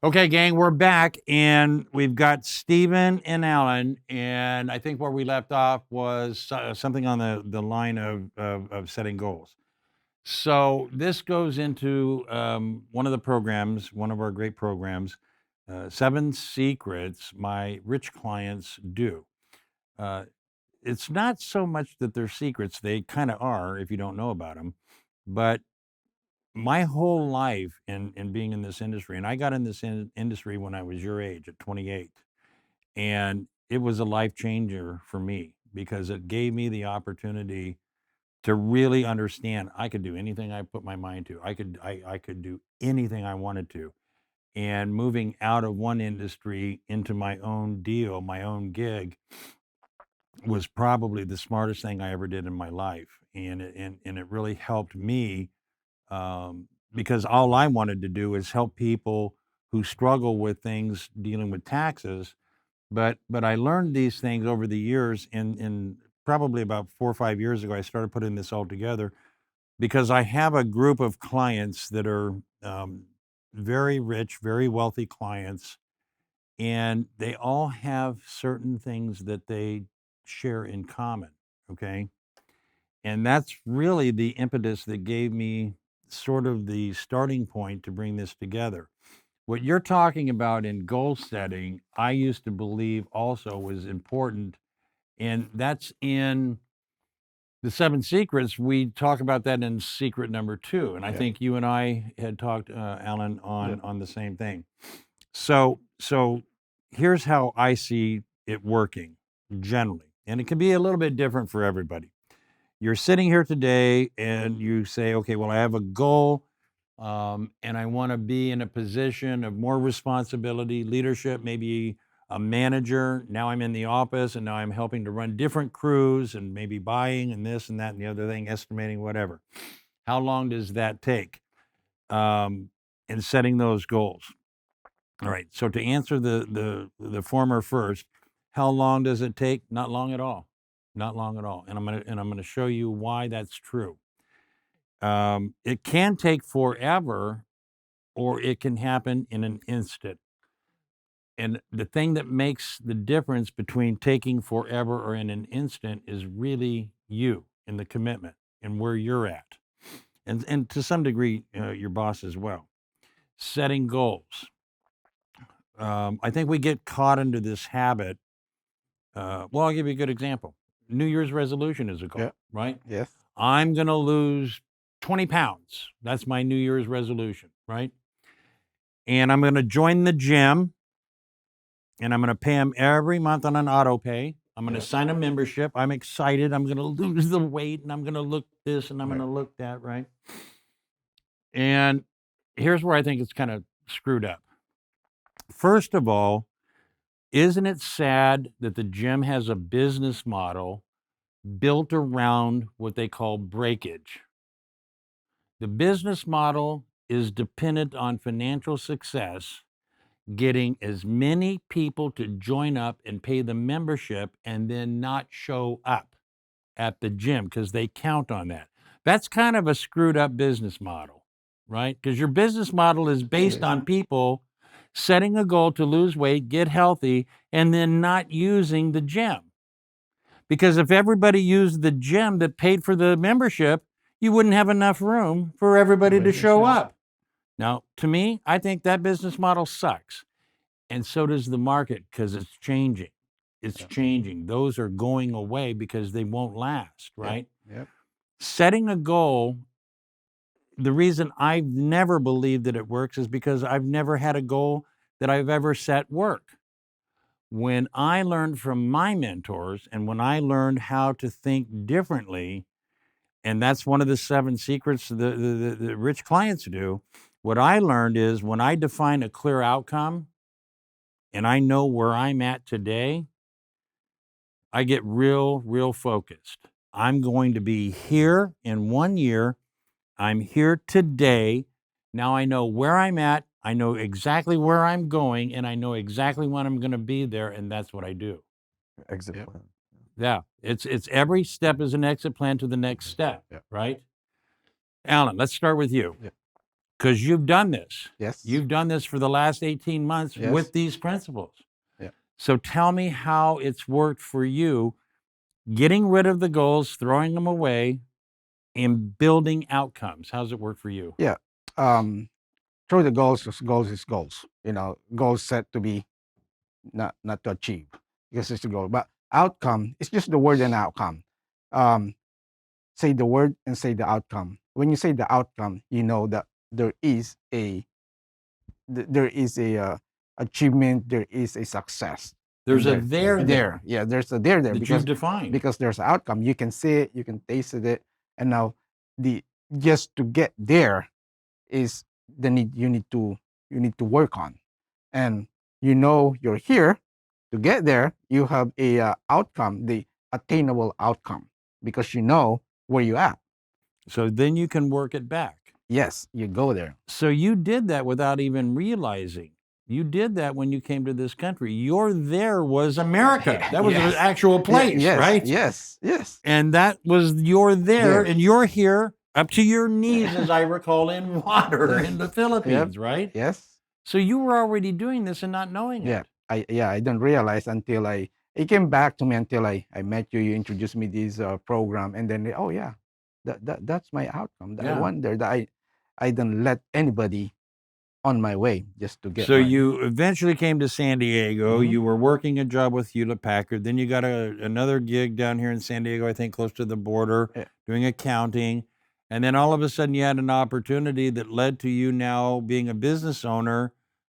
Okay, gang, we're back, and we've got Stephen and Alan, and I think where we left off was something on the line of setting goals. So this goes into one of the programs, one of our great programs, 7 Secrets my rich clients do. Uh, it's not so much that they're secrets, they kind of are if you don't know about them, but my whole life in being in this industry, and I got in this industry when I was your age at 28, and it was a life changer for me because it gave me the opportunity to really understand I could do anything I put my mind to. I could do anything I wanted to. And moving out of one industry into my own deal, my own gig, was probably the smartest thing I ever did in my life. And it really helped me because all I wanted to do is help people who struggle with things dealing with taxes. But I learned these things over the years, and probably about 4 or 5 years ago, I started putting this all together because I have a group of clients that are very rich, very wealthy clients, and they all have certain things that they share in common. Okay. And that's really the impetus that gave me sort of the starting point to bring this together. What you're talking about in goal setting, I used to believe also was important. And that's in the 7 Secrets. We talk about that in secret number 2. And I think you and I had talked, Alan, on the same thing. So here's how I see it working generally. And it can be a little bit different for everybody. You're sitting here today and you say, okay, well, I have a goal and I want to be in a position of more responsibility, leadership, maybe a manager. Now I'm in the office and now I'm helping to run different crews and maybe buying and this and that and the other thing, estimating, whatever. How long does that take in setting those goals? All right. So to answer the former first, how long does it take? Not long at all. Not long at all. And I'm gonna show you why that's true. It can take forever, or it can happen in an instant. And the thing that makes the difference between taking forever or in an instant is really you and the commitment and where you're at, and to some degree your boss as well. Setting goals. I think we get caught into this habit. Well, I'll give you a good example. New Year's resolution is a goal, Yeah. right? Yes. I'm going to lose 20 pounds. That's my New Year's resolution, right? And I'm going to join the gym and I'm going to pay them every month on an auto pay. I'm going to sign a membership. I'm excited. I'm going to lose the weight and I'm going to look this and I'm going to look that, right? And here's where I think it's kind of screwed up. First of all, isn't it sad that the gym has a business model built around what they call breakage? The business model is dependent on financial success, getting as many people to join up and pay the membership and then not show up at the gym because they count on that. That's kind of a screwed up business model, right? Because your business model is based on people setting a goal to lose weight, get healthy, and then not using the gym. Because if everybody used the gym that paid for the membership, you wouldn't have enough room for everybody to show up. Now, to me, I think that business model sucks. And so does the market because it's changing. It's changing. Those are going away because they won't last, right? Yep. Setting a goal, the reason I've never believed that it works is because I've never had a goal that I've ever set work. When I learned from my mentors and when I learned how to think differently, and that's one of the 7 secrets the rich clients do, what I learned is when I define a clear outcome and I know where I'm at today, I get real focused. I'm going to be here in 1 year. I'm here today. Now I know where I'm at. I know exactly where I'm going, and I know exactly when I'm going to be there, and that's what I do. Exit plan. Yeah, it's every step is an exit plan to the next step, right? Alan, let's start with you. Because you've done this. Yes. You've done this for the last 18 months Yes. with these principles. Yeah. So tell me how it's worked for you, getting rid of the goals, throwing them away, and building outcomes. How's it work for you? Yeah. Through the goals is goals. You know, goals set to be not to achieve because it's the goal. But outcome, it's just the word and outcome. Say the word and say the outcome. When you say the outcome, you know that there is a achievement, there is a success. There's a there. Yeah, there's a there that you've defined. because there's an outcome. You can see it, you can taste it, and now the just to get there is the need you need to work on, and you know you're here to get there. You have a outcome, the attainable outcome, because you know where you at. So then you can work it back. Yes, you go there. So you did that without even realizing. You did that when you came to this country. Your there was America. That was Yes. an actual place, yes, right? Yes, yes. And that was your there, There. and you're here up to your knees, as I recall, in water in the Philippines, right? Yes. So you were already doing this and not knowing Yeah. it. I didn't realize until it came back to me until I met you. You introduced me this program, and then oh yeah, that's my outcome. I Yeah. wonder that I didn't let anybody on my way just to get. So you eventually came to San Diego. Mhm. You were working a job with Hewlett Packard. Then you got another gig down here in San Diego, I think close to the border, Yeah. doing accounting. And then all of a sudden you had an opportunity that led to you now being a business owner.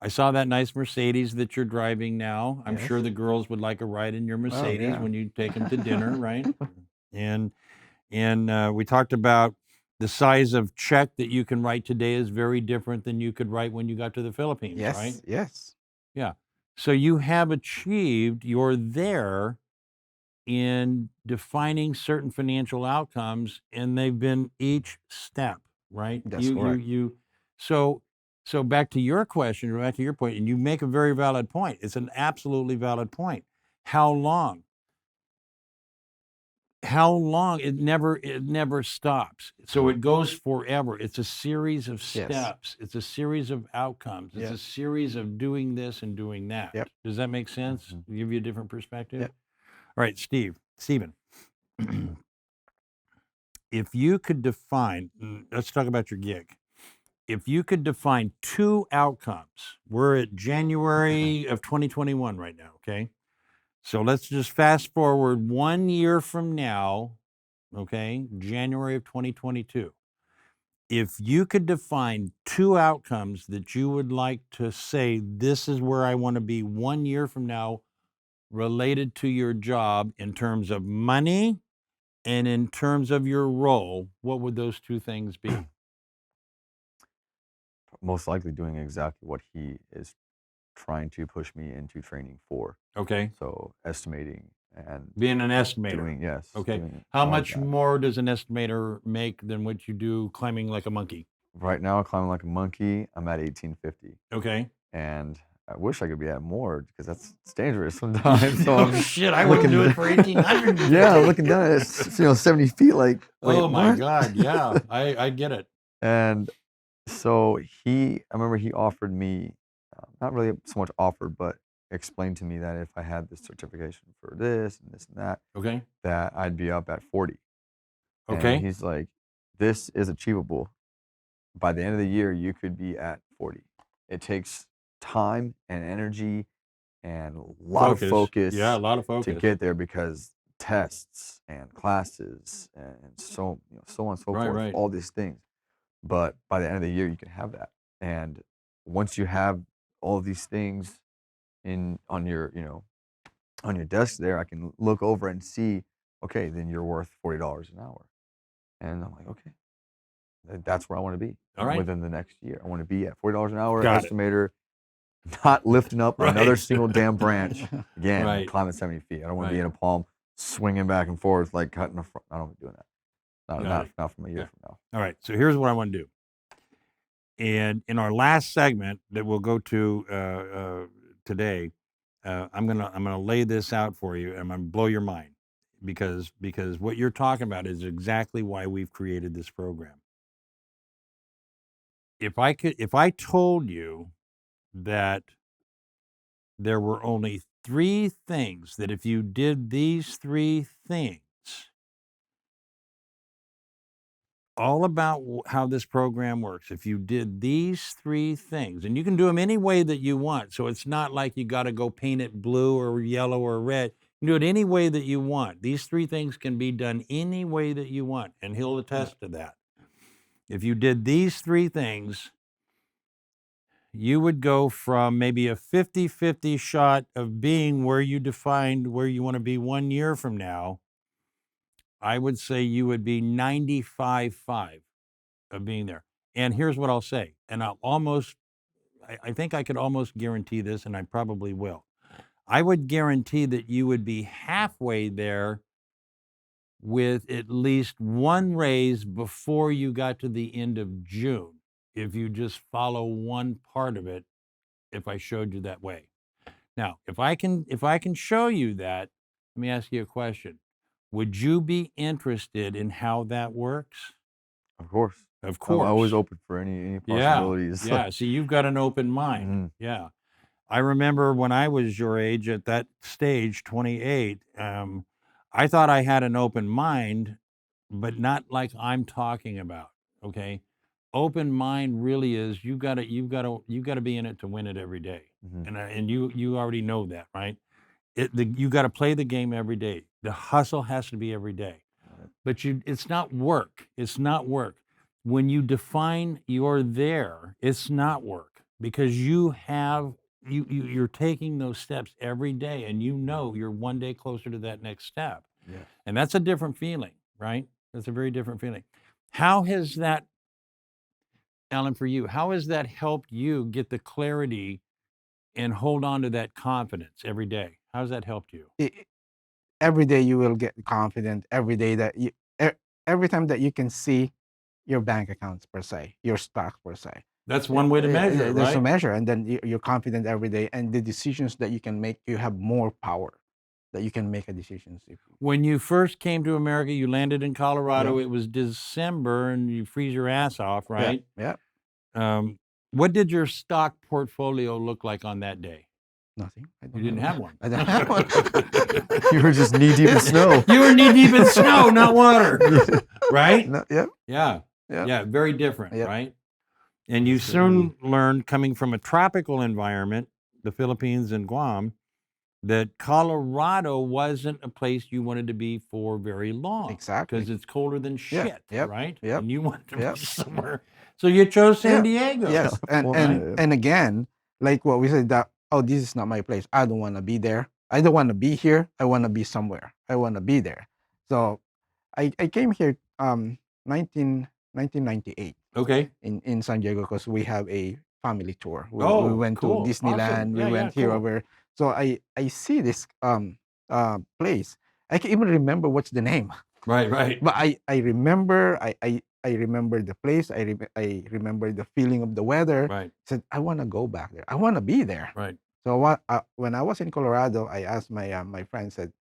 I saw that nice Mercedes that you're driving now. I'm Yes. sure the girls would like a ride in your Mercedes yeah. when you take them to dinner, right? And we talked about the size of check that you can write today is very different than you could write when you got to the Philippines, Yes. right? Yes. Yeah. So you have achieved your there in defining certain financial outcomes, and they've been each step, right? That's correct. So back to your question, back to your point, and you make a very valid point. It's an absolutely valid point. How long? How long? It never stops. So it goes forever. It's a series of Yes. steps. It's a series of outcomes. It's Yep. a series of doing this and doing that. Yep. Does that make sense? Mhm. Give you a different perspective? Yep. All right, Stephen, if you could define, let's talk about your gig. If you could define two outcomes, we're at January of 2021 right now, okay? So let's just fast forward 1 year from now, okay, January of 2022. If you could define two outcomes that you would like to say, this is where I want to be 1 year from now related to your job in terms of money and in terms of your role, what would those two things be? Most likely doing exactly what he is trying to push me into training for. Okay. So estimating and Being an estimator. doing, yes. Okay. doing How all of much that. more does an estimator make than what you do climbing like a monkey? Right now, climbing like a monkey, I'm at 1850, Okay. and I wish I could be at more because it's dangerous sometimes. So Oh I'm shit, I wouldn't do it for 1800. yeah, looking down at it, 70 feet, like wait, Oh my what? God, yeah, I get it. And so I remember he offered me, not really so much offered, but explained to me that if I had this certification for this and this and that, Okay. that I'd be up at 40. Okay. And he's like, this is achievable. By the end of the year, you could be at 40. It takes time and energy and a lot of focus Yeah, a lot of focus to get there because tests and classes and so on and so Right, forth, right. all these things. But by the end of the year, you can have that. And once you have all of these things on your desk there, I can look over and see, okay, then you're worth $40 an hour. And I'm like, okay, that's where I want to be All right. within the next year. I want to be at $40 an hour, Got it. estimator, not lifting up Right. another single damn branch again, Right. climbing 70 feet. I don't want to Right. be in a palm swinging back and forth like cutting a front. I don't want to be doing that. Got it. Not from a year Yeah. from now. All right. So here's what I want to do. And in our last segment that we'll go to today, I'm gonna lay this out for you. I'm gonna blow your mind because what you're talking about is exactly why we've created this program. if I told you that there were only 3 things that if you did these 3 things, all about how this program works. If you did these 3 things, and you can do them any way that you want, so it's not like you got to go paint it blue or yellow or red. You can do it any way that you want. These 3 things can be done any way that you want, and he'll attest to that. If you did these 3 things, you would go from maybe a 50-50 shot of being where you defined where you want to be 1 year from now. I would say you would be 95-5 of being there. And here's what I'll say, and I think I could almost guarantee this, and I probably will. I would guarantee that you would be halfway there with at least 1 raise before you got to the end of June, if you just follow one part of it, if I showed you that way. Now, if I can show you that, let me ask you a question. Would you be interested in how that works? Of course. Of I'm always course. open for any Yeah, possibilities. yeah. See, you've got an open mind. Mhm. Yeah. I remember when I was your age at that stage, 28, I thought I had an open mind, but not like I'm talking about. Okay. Open mind really is you gotta be in it to win it every day. Mhm. And you already know that, right? You got to play the game every day. The hustle has to be every day. Right. But it's not work. It's not work. When you define you're there, it's not work because you're taking those steps every day, and you know you're 1 day closer to that next step. Yeah. And that's a different feeling, right? That's a very different feeling. How has that, Alan, for you, how has that helped you get the clarity and hold on to that confidence every day? How's that helped you? Every day you will get confident. Every day that every time that you can see your bank accounts per se, your stock per se. That's one way to measure it, There's a right? measure, and then you're confident every day, and the decisions that you can make, you have more power that you can make a decisions. When you first came to America, you landed in Colorado. Yeah. It was December, and you freeze your ass off, Yeah, right? yeah, What did your stock portfolio look like on that day? nothing. I You don't didn't have one. I don't have one. You were just knee deep in snow. You were knee deep in snow, not water, right? No, yep, Yeah, yep, yeah, very different, yep. right? And you soon learned, coming from a tropical environment, the Philippines and Guam, that Colorado wasn't a place you wanted to be for very long. Exactly. Because it's colder than Yeah, shit, yep, right? yep, And you wanted to yep. be somewhere. So you chose San Yeah, Diego. yes, and Well, and yeah. and again, like what we said, that this is not my place. I don't want to be there. I don't want to be here. I want to be somewhere. I want to be there. So I came here 1998 Okay. in San Diego because we have a family tour. We Oh, went to cool. Disneyland. Awesome. We Yeah, yeah, went here cool. over. So I see this place. I can even remember what's the name. Right, right. But I remember I remember the place. I remember the feeling of the weather. Right, Said I want to go back there. I want to be there. right. So when I was in Colorado, I asked my friend, said,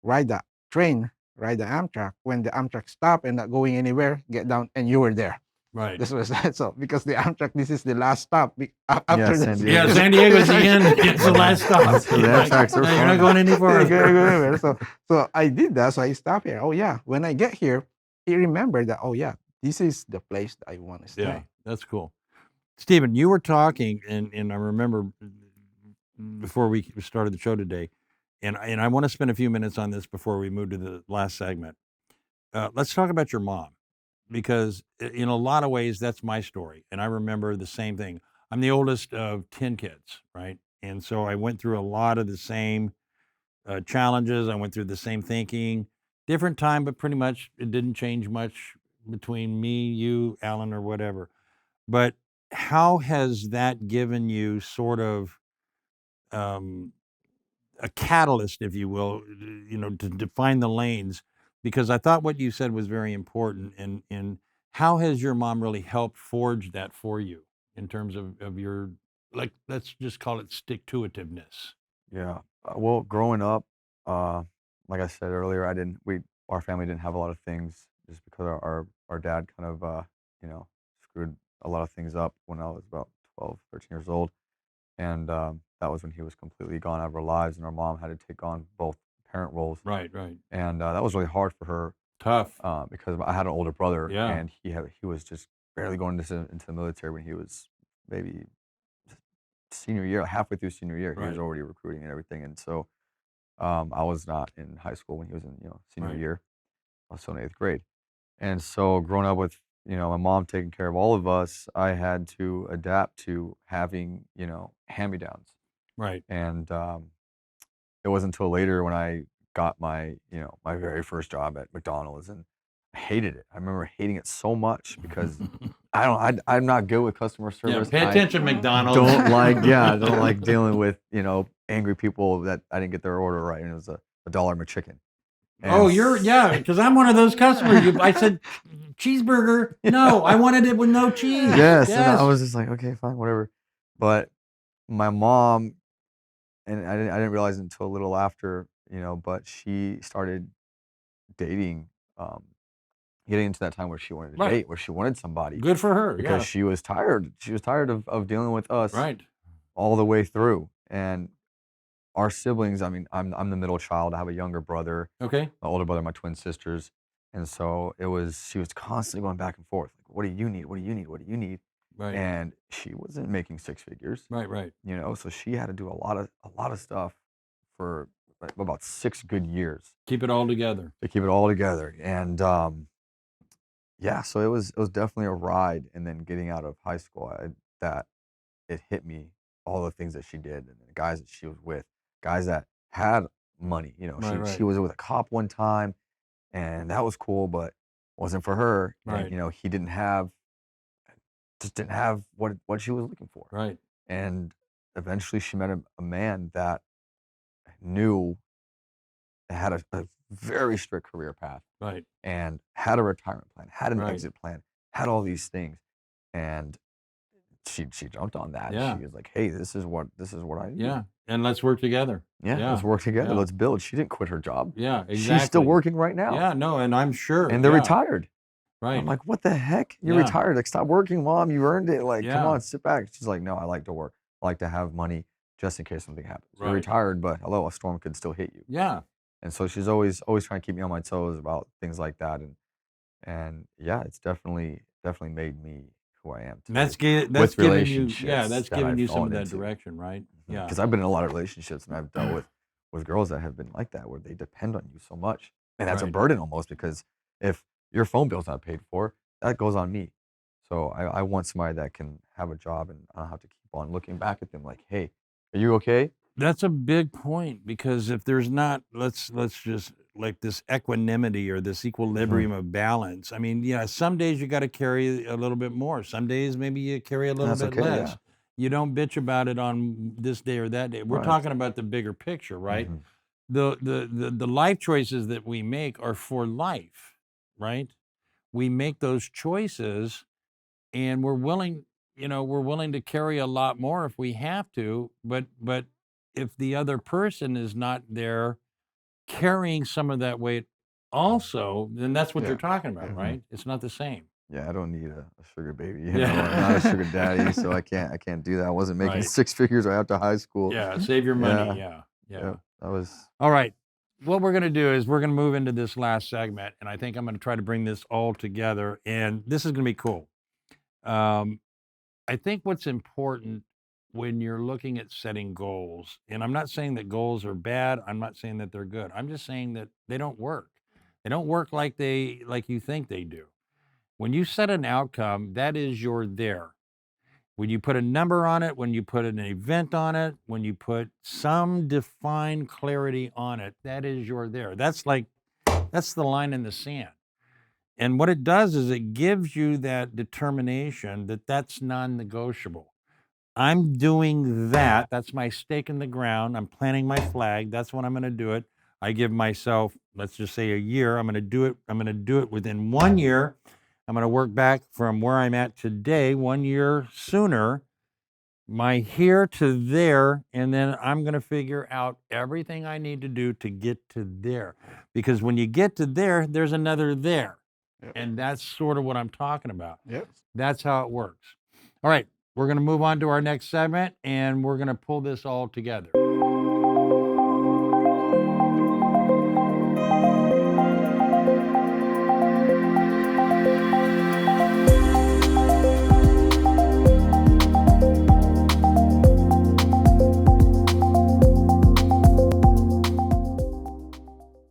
ride the train, ride the Amtrak. When the Amtrak stop and not going anywhere, get down, and you were there. Right. This was that. So because the Amtrak, this is the last stop after San this. Diego. Yeah, San Diego's the end. It's the last stop. So the Amtraks are No, you're not fun. going any Yeah, further. so I did that. So I stopped here. Oh yeah. When I get here, I remember that. Oh yeah, this is the place that I want to stay. Yeah, that's cool. Stephen, you were talking, and I remember before we started the show today, and I want to spend a few minutes on this before we move to the last segment. Let's talk about your mom, because in a lot of ways, that's my story. And I remember the same thing. I'm the oldest of 10 kids, right? And so I went through a lot of the same challenges. I went through the same thinking, different time, but pretty much it didn't change much between me, you, Alan, or whatever. But how has that given you sort of um, a catalyst, if you will, to define the lanes? Because I thought what you said was very important. And how has your mom really helped forge that for you in terms of your, like, let's just call it stick-to-itiveness? Yeah. Well, growing up, like I said earlier, our family didn't have a lot of things just because our dad kind of, screwed a lot of things up when I was about 12, 13 years old. And that was when he was completely gone out of our lives, and our mom had to take on both parent roles. Right, right. And that was really hard for her Tough. because I had an older brother, Yeah. and he was just barely going into the military when he was maybe senior year, halfway through senior year. He was Right. already recruiting and everything. And so I was not in high school when he was in senior Right. year. I was still in 8th grade. And so growing up with my mom taking care of all of us, I had to adapt to having hand-me-downs. Right. And it wasn't until later when I got my my very first job at McDonald's, and I hated it. I remember hating it so much because I'm not good with customer Yeah, service. pay attention, I McDonald's. don't like I don't like dealing with angry people that I didn't get their order right, and it was a $1 McChicken. Oh, And because I'm one of those customers. I said cheeseburger. No, I wanted it with no cheese. yes, and I Yes. was just like, okay, fine, whatever. But my mom, and I didn't realize it until a little after, but she started dating, getting into that time where she wanted to Right. date, where she wanted somebody Good for her. because Yeah. she was tired. She was tired of dealing with us Right. all the way through. And our siblings, I mean, I'm the middle child. I have a younger brother, Okay. my older brother, my twin sisters. And so she was constantly going back and forth. Like, what do you need? What do you need? What do you need? Right. And she wasn't making six figures, Right. Right. so she had to do a lot of stuff for like about 6 good years Keep it all together. to keep it all together. And yeah, so it was definitely a ride. And then getting out of high school, that it hit me, all the things that she did and the guys that she was with, guys that had money. Right. She Right. was with a cop one time, and that was cool, but wasn't for her. Right. And he just didn't have what she was looking for. Right. And eventually she met a man that knew, had a very strict career path, Right. and had a retirement plan, had an Right. exit plan, had all these things. And she jumped on that. Yeah. She was like, hey, this is what I need. Yeah. And let's work together. Yeah, let's work together. Yeah. Let's build. She didn't quit her job. Yeah. Exactly. She's still working right now. Yeah. No, and I'm sure. And they're yeah. retired. Right. I'm like, what the heck? You're Yeah. retired. Like, stop working, Mom. You earned it. Like, come Yeah. on, sit back. She's like, no, I like to work. I like to have money just in case something happens. You're Right. retired, but hello, a storm could still hit you. Yeah. And so she's always trying to keep me on my toes about things like that. And yeah, it's definitely made me who I am And that's today giving you, relationships that's that giving I've you some of fallen that into. direction, right? Yeah. Because I've been in a lot of relationships, and I've dealt with girls that have been like that, where they depend on you so much. And that's a Right. burden almost, because if your phone bill's not paid for, that goes on me. So I want somebody that can have a job, and I don't have to keep on looking back at them like, hey, are you okay? That's a big point, because if there's not, let's just like this equanimity or this equilibrium of balance. I mean, yeah, some days you got to carry a little bit more. Some days maybe you carry a little That's bit okay, less. yeah. You don't bitch about it on this day or that day. We're Right. talking about the bigger picture, right? Mhm. The life choices that we make are for life, right? We make those choices, and we're willing to carry a lot more if we have to, but if the other person is not there carrying some of that weight also, then that's what Yeah. you're talking about, Mhm. right? It's not the same. Yeah, I don't need a sugar baby, Yeah. I'm not a sugar daddy, so I can't do that. I wasn't making Right. 6 figures right after high school. Yeah, save your money. Yeah. Yeah. Yep, that was All right. What we're going to do is we're going to move into this last segment, and I think I'm going to try to bring this all together, and this is going to be cool. I think what's important when you're looking at setting goals, and I'm not saying that goals are bad, I'm not saying that they're good. I'm just saying that they don't work. They don't work like you think they do. When you set an outcome, that is your there. When you put a number on it, when you put an event on it, when you put some defined clarity on it, that is your there. That's the line in the sand. And what it does is it gives you that determination that that's non-negotiable. I'm doing that. That's my stake in the ground. I'm planting my flag. That's when I'm going to do it. I give myself, let's just say, a year. I'm going to do it. I'm going to do it within 1 year. I'm going to work back from where I'm at today, 1 year sooner, my here to there, and then I'm going to figure out everything I need to do to get to there. Because when you get to there, there's another there. Yep. And that's sort of what I'm talking about. Yep. That's how it works. All right, we're going to move on to our next segment, and we're going to pull this all together.